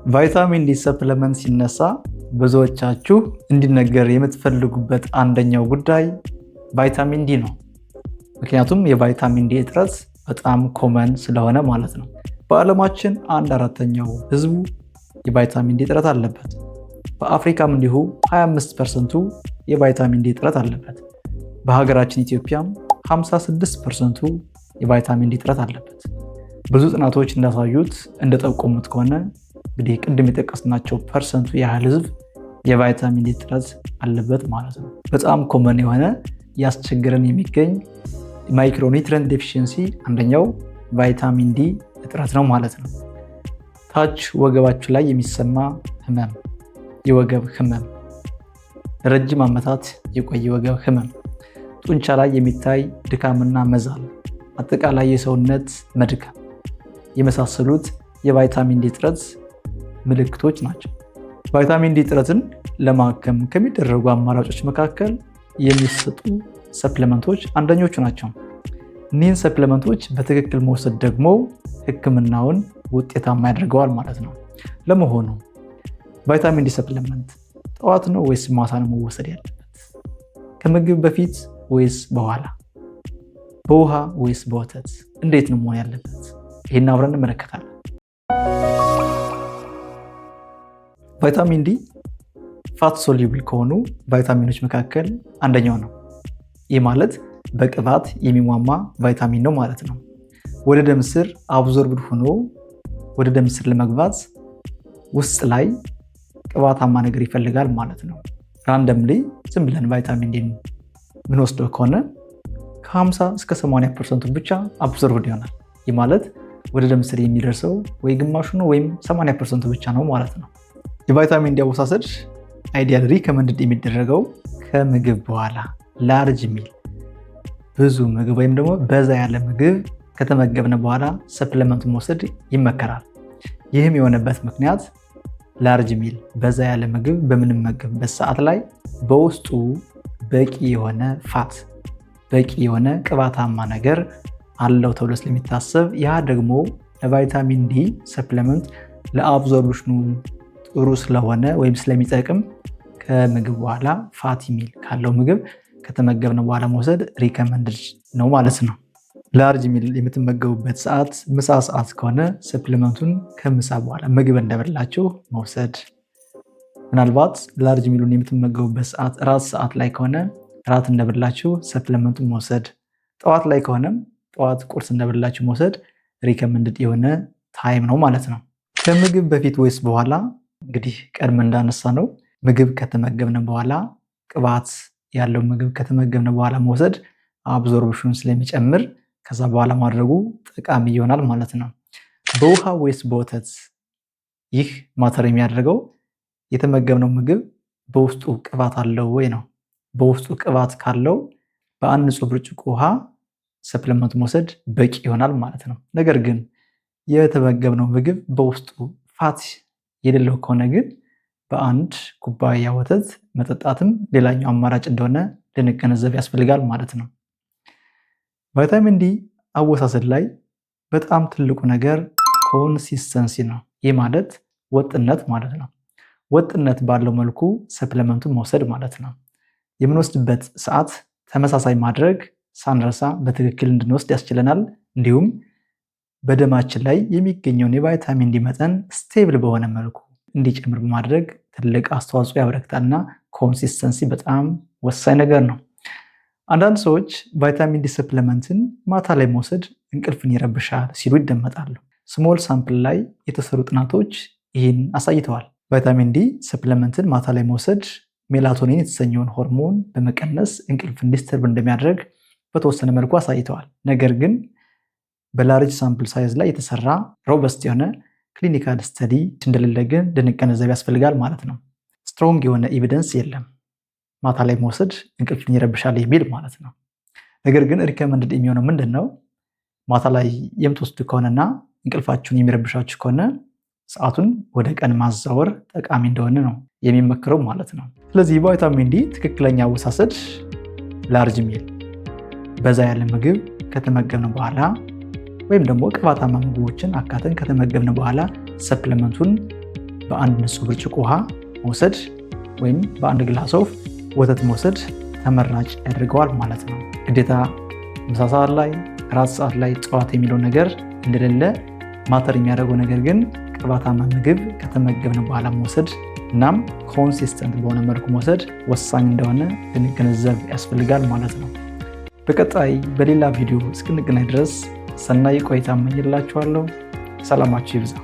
ቫይታሚን ዲ ሰፕሊመንት ሲነሳ ብዙዎቻችሁ እንዲነገር የምትፈልጉበት አንደኛው ጉዳይ ቫይታሚን ዲ ነው። ምክንያቱም የቫይታሚን ዲ እጥረት በጣም ኮመን ስለሆነ ማለት ነው። በዓለማችን 1/4 ህዝቡ የቫይታሚን ዲ እጥረት አለበት። በአፍሪካም እንዲሁ 25%ቱ የቫይታሚን ዲ እጥረት አለበት። በሀገራችን ኢትዮጵያም 56%ቱ የቫይታሚን ዲ እጥረት አለበት። ብዙ ጥናቶች እንዳሳዩት እንደጠቆሙት ከሆነ እንግዲህ ቅድም የጠቀስናቸው ፐርሰንቱ ያህል ህዝብ የቫይታሚን ዲ እጥረት አለበት ማለት ነው። በጣም ኮመን የሆነ ያስቸግረን የሚገኝ ማይክሮኒውትሪየንት ዴፊሺየንሲ አንደኛው ቫይታሚን ዲ እጥረት ነው ማለት ነው። ታች ወገባችሁ ላይ የሚሰማ ህመም፣ የወገብ ህመም፣ ረጅም ዓመታት የቆየ ወገብ ህመም፣ ጡንቻ ላይ የሚታይ ድካምና መዛል፣ አጠቃላይ የሰውነት መድከም የመሳሰሉት የቫይታሚን ዲ እጥረት ምልክቶች ናቸው። ቫይታሚን ዲ እጥረትን ለማከም ከሚደረጉ አማራጮች መካከል የሚሰጡ ሰፕሊመንቶች አንደኞቹ ናቸው። እኒህን ሰፕሊመንቶች በትክክል መውሰድ ደግሞ ህክምናውን ውጤታማ ያደርገዋል ማለት ነው። ለመሆኑ ቫይታሚን ዲ ሰፕሊመንት ጠዋት ነው ወይስ ማታ ነው መወሰድ ያለበት? ከምግብ በፊት ወይስ በኋላ? በውሃ ወይስ በወተት? እንዴት ነው መሆን ያለበት? ይህን አብረን እንመለከታለን። ቫይታሚን ዲ ፋት ሶሉብል ከሆኑ ቫይታሚኖች መካከል አንደኛው ነው። ይህ ማለት በቅባት የሚሟማ ቫይታሚን ነው ማለት ነው። ወደ ደም ስር አብዞርብድ ሆኖ ወደ ደም ስር ለመግባት ውስጥ ላይ ቅባታማ ነገር ይፈልጋል ማለት ነው። ራንደምሊ ዝም ብለን ቫይታሚን ዲ ምንወስደው ከሆነ ከ50 እስከ 80% ብቻ አብዞርብድ ይሆናል። ይህ ማለት ወደ ደም ስር የሚደርሰው ወይ ግማሹ ነው ወይም 80% ብቻ ነው ማለት ነው። የቫይታሚን ዲ አወሳሰድ አይዲያል ሪከመንድድ የሚደረገው ከምግብ በኋላ ላርጅ ሚል ብዙ ምግብ ወይም ደግሞ በዛ ያለ ምግብ ከተመገብነ በኋላ ሰፕሊመንት መውሰድ ይመከራል። ይህም የሆነበት ምክንያት ላርጅ ሚል በዛ ያለ ምግብ በምንመገብበት ሰዓት ላይ በውስጡ በቂ የሆነ ፋት በቂ የሆነ ቅባታማ ነገር አለው ተብሎ ስለሚታሰብ ያ ደግሞ ለቫይታሚን ዲ ሰፕሊመንት ለአብዞርብሽኑ ጥሩ ስለሆነ ወይም ስለሚጠቅም ከምግብ በኋላ ፋቲ ሚል ካለው ምግብ ከተመገብነ በኋላ መውሰድ ሪከመንድድ ነው ማለት ነው። ላርጅ ሚል የምትመገቡበት ሰዓት ምሳ ሰዓት ከሆነ ሰፕሊመንቱን ከምሳ በኋላ ምግብ እንደበላችሁ መውሰድ። ምናልባት ላርጅ ሚሉን የምትመገቡበት ሰዓት ራት ሰዓት ላይ ከሆነ ራት እንደበላችሁ ሰፕሊመንቱን መውሰድ። ጠዋት ላይ ከሆነም ጠዋት ቁርስ እንደበላችሁ መውሰድ ሪከመንድድ የሆነ ታይም ነው ማለት ነው። ከምግብ በፊት ወይስ በኋላ? እንግዲህ ቀድመ እንዳነሳ ነው ምግብ ከተመገብነ በኋላ ቅባት ያለው ምግብ ከተመገብነ በኋላ መውሰድ አብዞርብሽን ስለሚጨምር ከዛ በኋላ ማድረጉ ጠቃሚ ይሆናል ማለት ነው። በውሃ ወይስ በወተት? ይህ ማተር የሚያደርገው የተመገብነው ምግብ በውስጡ ቅባት አለው ወይ ነው። በውስጡ ቅባት ካለው በአንድ ንጹህ ብርጭቆ ውሃ ሰፕሊመንት መውሰድ በቂ ይሆናል ማለት ነው። ነገር ግን የተመገብነው ምግብ በውስጡ ፋት የሌለው ከሆነ ግን በአንድ ኩባያ ወተት መጠጣትም ሌላኛው አማራጭ እንደሆነ ልንገነዘብ ያስፈልጋል ማለት ነው። ቫይታሚን ዲ አወሳሰድ ላይ በጣም ትልቁ ነገር ኮንሲስተንሲ ነው። ይህ ማለት ወጥነት ማለት ነው። ወጥነት ባለው መልኩ ሰፕሊመንቱን መውሰድ ማለት ነው። የምንወስድበት ሰዓት ተመሳሳይ ማድረግ ሳንረሳ በትክክል እንድንወስድ ያስችለናል። እንዲሁም በደማችን ላይ የሚገኘውን የቫይታሚን ዲ መጠን ስቴብል በሆነ መልኩ እንዲጨምር በማድረግ ትልቅ አስተዋጽኦ ያበረክታልና ኮንሲስተንሲ በጣም ወሳኝ ነገር ነው። አንዳንድ ሰዎች ቫይታሚን ዲ ሰፕሊመንትን ማታ ላይ መውሰድ እንቅልፍን ይረብሻል ሲሉ ይደመጣሉ። ስሞል ሳምፕል ላይ የተሰሩ ጥናቶች ይህን አሳይተዋል። ቫይታሚን ዲ ሰፕሊመንትን ማታ ላይ መውሰድ ሜላቶኒን የተሰኘውን ሆርሞን በመቀነስ እንቅልፍን ዲስተርብ እንደሚያደርግ በተወሰነ መልኩ አሳይተዋል። ነገር ግን በላርጅ ሳምፕል ሳይዝ ላይ የተሰራ ሮበስት የሆነ ክሊኒካል ስተዲ እንደሌለ ግን ልንገነዘብ ያስፈልጋል ማለት ነው። ስትሮንግ የሆነ ኤቪደንስ የለም ማታ ላይ መውሰድ እንቅልፍን ይረብሻል የሚል ማለት ነው። ነገር ግን ሪከመንድድ የሚሆነው ምንድን ነው? ማታ ላይ የምትወስዱ ከሆነና እንቅልፋችሁን የሚረብሻችሁ ከሆነ ሰዓቱን ወደ ቀን ማዛወር ጠቃሚ እንደሆነ ነው የሚመክረው ማለት ነው። ስለዚህ ቫይታሚን ዲ ትክክለኛ አወሳሰድ ላርጅ ሚል በዛ ያለ ምግብ ከተመገብነ በኋላ ወይም ደግሞ ቅባታማ ምግቦችን አካተን ከተመገብነ በኋላ ሰፕሊመንቱን በአንድ ንጹህ ብርጭቆ ውሃ መውሰድ ወይም በአንድ ግላስ ኦፍ ወተት መውሰድ ተመራጭ ያደርገዋል ማለት ነው። ግዴታ ምሳ ሰዓት ላይ፣ ራት ሰዓት ላይ፣ ጠዋት የሚለው ነገር እንደሌለ ማተር የሚያደርገው ነገር ግን ቅባታማ ምግብ ከተመገብን በኋላ መውሰድ እናም ኮንሲስተንት በሆነ መልኩ መውሰድ ወሳኝ እንደሆነ ልንገነዘብ ያስፈልጋል ማለት ነው። በቀጣይ በሌላ ቪዲዮ እስክንገናኝ ድረስ ሰናይ ቆይታ እመኝላችኋለሁ። ሰላማችሁ ይብዛ።